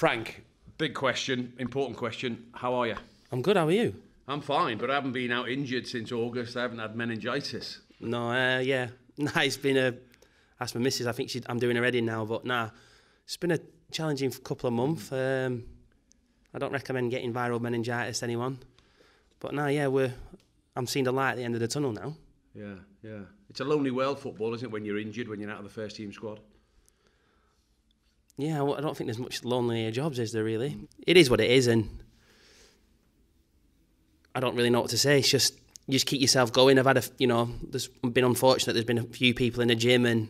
Frank, big question, important question. How are you? I'm good, how are you? I'm fine, but I haven't been out injured since August. I haven't had meningitis. No, yeah. Nah, it's been a... Ask my missus, I think I'm doing her heading now, but nah. It's been a challenging couple of months. I don't recommend getting viral meningitis to anyone. But nah, yeah, I'm seeing the light at the end of the tunnel now. Yeah, yeah. It's a lonely world, football, isn't it, when you're injured, when you're out of the first team squad? Yeah, I don't think there's much lonelier jobs, is there, really? It is what it is, and I don't really know what to say. It's just, you just keep yourself going. I've had there's been unfortunate. There's been a few people in the gym, and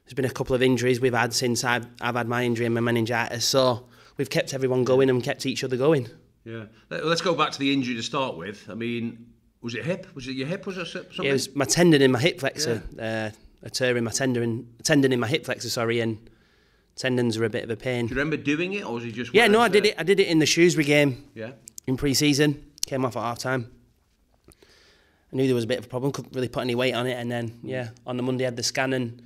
there's been a couple of injuries we've had since I've had my injury and my meningitis. So we've kept everyone going and kept each other going. Yeah. Let's go back to the injury to start with. I mean, was it hip? Was it your hip? Was it something? Yeah, it was my tendon in my hip flexor. Yeah. A tear in my tendon in my hip flexor, sorry, and tendons are a bit of a pain. Do you remember doing it, or was it just... Yeah, no, I did it. I did it in the Shrewsbury game. Yeah. In pre-season. Came off at half-time. I knew there was a bit of a problem, couldn't really put any weight on it, and then, yeah, on the Monday I had the scan and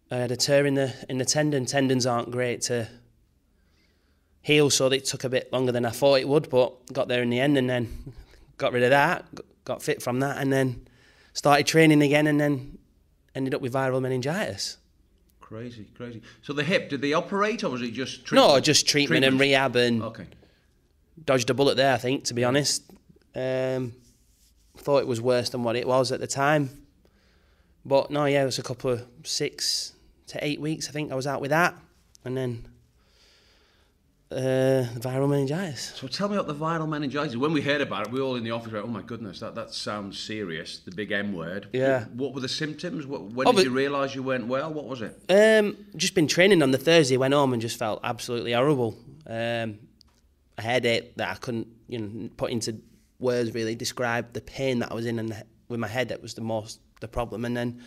I had a tear in the tendon. Tendons aren't great to heal, so it took a bit longer than I thought it would, but got there in the end, and then got rid of that, got fit from that, and then started training again, and then ended up with viral meningitis. Crazy. So the hip, did they operate, or was it just treatment? No, just treatment and rehab, and dodged a bullet there, I think, to be honest. Thought it was worse than what it was at the time. But no, yeah, it was a couple of 6 to 8 weeks, I think, I was out with that. And then viral meningitis. So tell me about the viral meningitis. When we heard about it, we were all in the office went, oh my goodness, that sounds serious, the big M word. Yeah. What were the symptoms? When did you realise you weren't well? What was it? Just been training on the Thursday, went home and just felt absolutely horrible. A headache that I couldn't put into words, really describe the pain that I was in, and with my head that was the problem. And then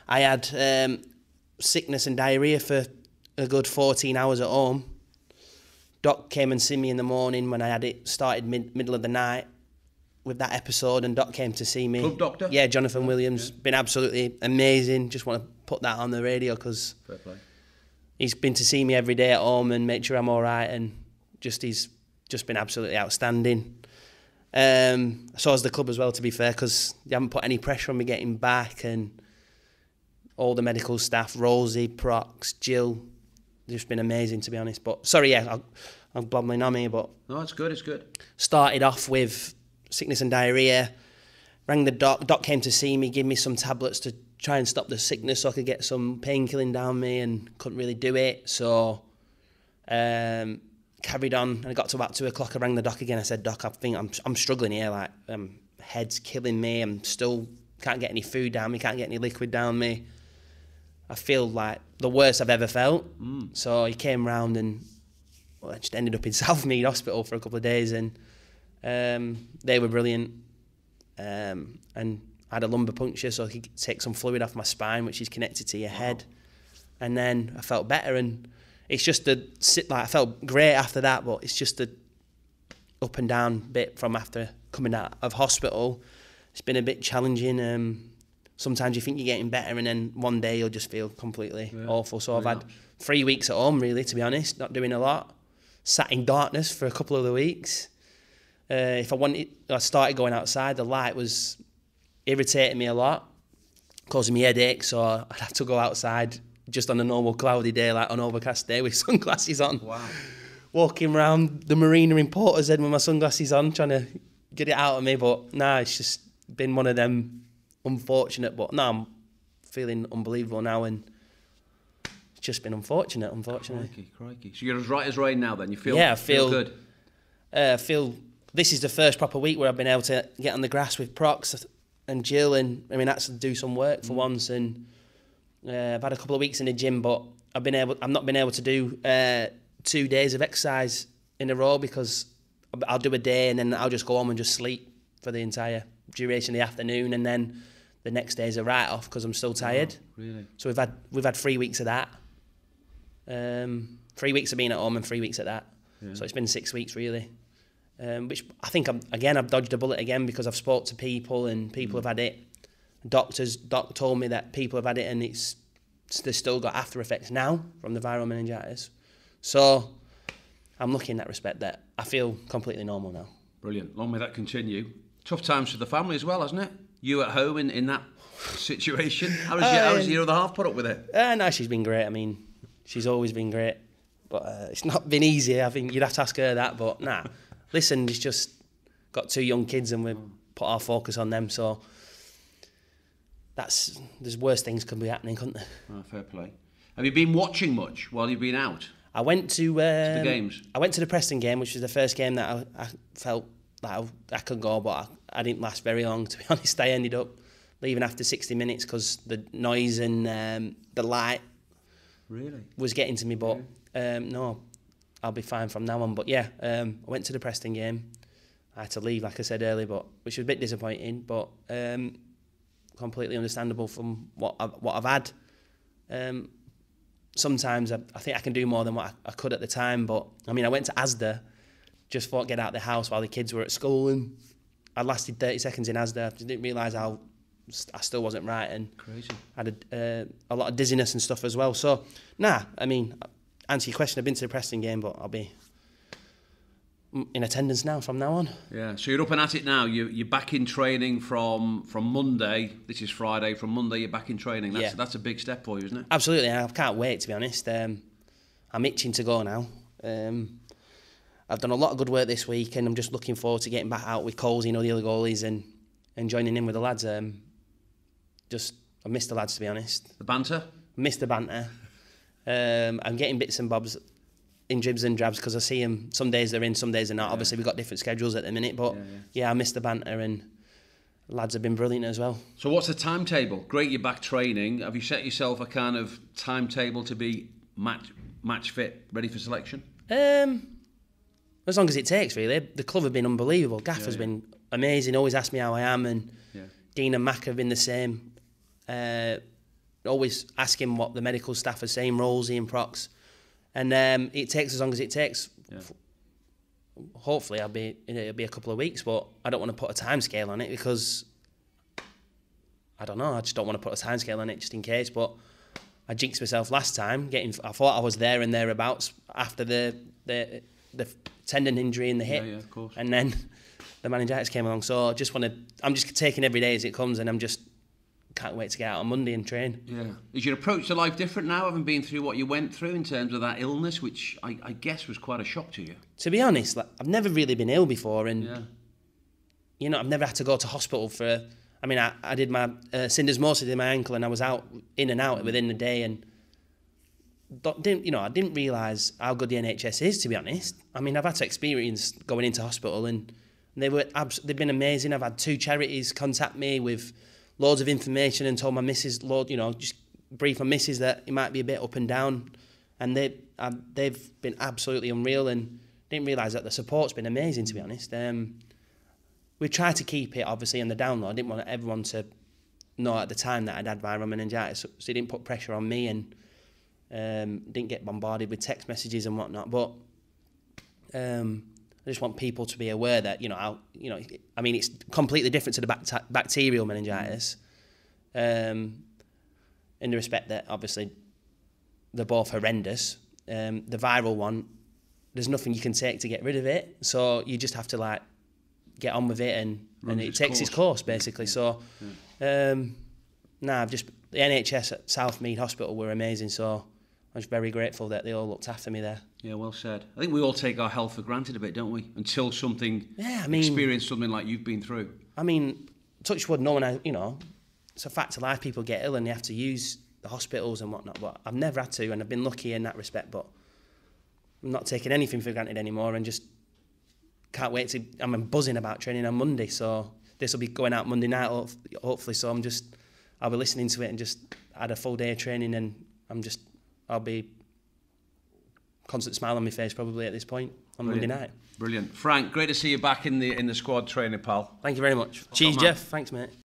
I had sickness and diarrhoea for a good 14 hours at home. Doc came and see me in the morning when I had it, started middle of the night with that episode, and Doc came to see me. Club doctor? Yeah, Jonathan Williams. Yeah. Been absolutely amazing. Just want to put that on the radio because he's been to see me every day at home and make sure I'm all right, and he's just been absolutely outstanding. So has the club as well, to be fair, because they haven't put any pressure on me getting back, and all the medical staff, Rosie, Prox, Jill, just been amazing, to be honest. But sorry, yeah, I'm blabbling on me, but no, it's good. Started off with sickness and diarrhoea. Rang the doc. Doc came to see me, give me some tablets to try and stop the sickness, so I could get some painkilling down me, and couldn't really do it. So carried on, and I got to about 2 o'clock. I rang the doc again. I said, Doc, I think I'm struggling here. Like, head's killing me. I'm still can't get any food down me. Can't get any liquid down me. I feel like the worst I've ever felt. So he came round, and I just ended up in Southmead Hospital for a couple of days, and they were brilliant. And I had a lumbar puncture, so he could take some fluid off my spine, which is connected to your head. And then I felt better, and it's just I felt great after that, but it's just the up and down bit from after coming out of hospital. It's been a bit challenging. Sometimes you think you're getting better, and then one day you'll just feel completely awful. So I've had 3 weeks at home, really, to be honest, not doing a lot. Sat in darkness for a couple of the weeks. If I started going outside, the light was irritating me a lot, causing me headache, so I'd have to go outside just on a normal cloudy day, like an overcast day, with sunglasses on. Wow. Walking around the marina in Portishead with my sunglasses on, trying to get it out of me. But nah, it's just been one of them unfortunate. But no, I'm feeling unbelievable now, and it's just been unfortunate. Crikey. So you're as right as rain now then? You feel, I feel good? I feel this is the first proper week where I've been able to get on the grass with Prox and Jill, and I mean, actually do some work for once. And I've had a couple of weeks in the gym, but I've not been able to do 2 days of exercise in a row, because I'll do a day and then I'll just go home and just sleep for the entire duration of the afternoon, and then the next day's a write-off because I'm still tired. Oh, really? So we've had 3 weeks of that. 3 weeks of being at home and 3 weeks at that. Yeah. So it's been 6 weeks really. Which I think I've dodged a bullet again, because I've spoke to people and people have had it. Doc told me that people have had it and they've still got after effects now from the viral meningitis. So I'm lucky in that respect that I feel completely normal now. Brilliant. Long may that continue. Tough times for the family as well, hasn't it? You at home in that situation. How does your other half put up with it? No, she's been great. I mean, she's always been great. But it's not been easy. I think you'd have to ask her that. But nah, listen, it's just got 2 young kids and we've put our focus on them. So there's worse things could be happening, couldn't there? Oh, fair play. Have you been watching much while you've been out? I went to the games. I went to the Preston game, which was the first game that I felt like I could go, but I didn't last very long. To be honest, I ended up leaving after 60 minutes because the noise and the light was getting to me. But no, I'll be fine from now on. But yeah, I went to the Preston game. I had to leave, like I said earlier, which was a bit disappointing, but completely understandable from what I've had. Sometimes I think I can do more than what I could at the time, but I mean, I went to Asda, just thought get out of the house while the kids were at school, and I lasted 30 seconds in Asda. I didn't realise how I still wasn't right, and crazy. I had a lot of dizziness and stuff as well. So, I mean, answer your question, I've been to the Preston game, but I'll be in attendance now from now on. Yeah, so you're up and at it now. You're back in training from Monday. This is Friday. From Monday, you're back in training. That's a big step for you, isn't it? Absolutely. I can't wait, to be honest. I'm itching to go now. I've done a lot of good work this week, and I'm just looking forward to getting back out with Coles, the other goalies, and joining in with the lads. I miss the lads, to be honest. The banter? Miss the banter. I'm getting bits and bobs in dribs and drabs because I see them. Some days they're in, some days they're not. Yeah. Obviously, we've got different schedules at the minute, but I miss the banter, and the lads have been brilliant as well. So what's the timetable? Great, you're back training. Have you set yourself a kind of timetable to be match fit, ready for selection? As long as it takes, really. The club have been unbelievable. Gaff has been amazing, always asked me how I am, and Dean and Mac have been the same. Always asking what the medical staff are saying, Rolsey and Prox. And it takes as long as it takes. Yeah. Hopefully, it'll be a couple of weeks, but I don't want to put a time scale on it because I don't know. I just don't want to put a time scale on it just in case. But I jinxed myself last time. I thought I was there and thereabouts after the tendon injury in the hip, of course. And then the meningitis came along. So I'm just taking every day as it comes, and can't wait to get out on Monday and train. Yeah. Is your approach to life different now, having been through what you went through in terms of that illness, which I guess was quite a shock to you? To be honest, I've never really been ill before, and I've never had to go to hospital for. I mean, I did my syndesmosis in my ankle, and I was in and out within the day, and I didn't realise how good the NHS is. To be honest, I mean, I've had to experience going into hospital, and they've been amazing. I've had 2 charities contact me with loads of information and told my missus, just brief my missus that it might be a bit up and down, and they've been absolutely unreal, and didn't realise that the support's been amazing, to be honest. We tried to keep it obviously on the down low. I didn't want everyone to know at the time that I'd had viral meningitis, so it didn't put pressure on me, and didn't get bombarded with text messages and whatnot. But I just want people to be aware that, I mean, it's completely different to the bacterial meningitis, in the respect that obviously they're both horrendous. The viral one, there's nothing you can take to get rid of it, so you just have to get on with it, and it takes its course basically. So, the NHS at Southmead Hospital were amazing, so I was very grateful that they all looked after me there. Yeah, well said. I think we all take our health for granted a bit, don't we? Until experience something like you've been through. I mean, touch wood, no one, it's a fact of life. People get ill and they have to use the hospitals and whatnot, but I've never had to, and I've been lucky in that respect, but I'm not taking anything for granted anymore, and just can't wait to, I'm buzzing about training on Monday, so this will be going out Monday night, hopefully, so I'll be listening to it and just had a full day of training, and I'll be constant smile on my face probably at this point on Monday night. Brilliant. Frank, great to see you back in the squad training, pal. Thank you very much. Cheers, Geoff. Thanks, mate.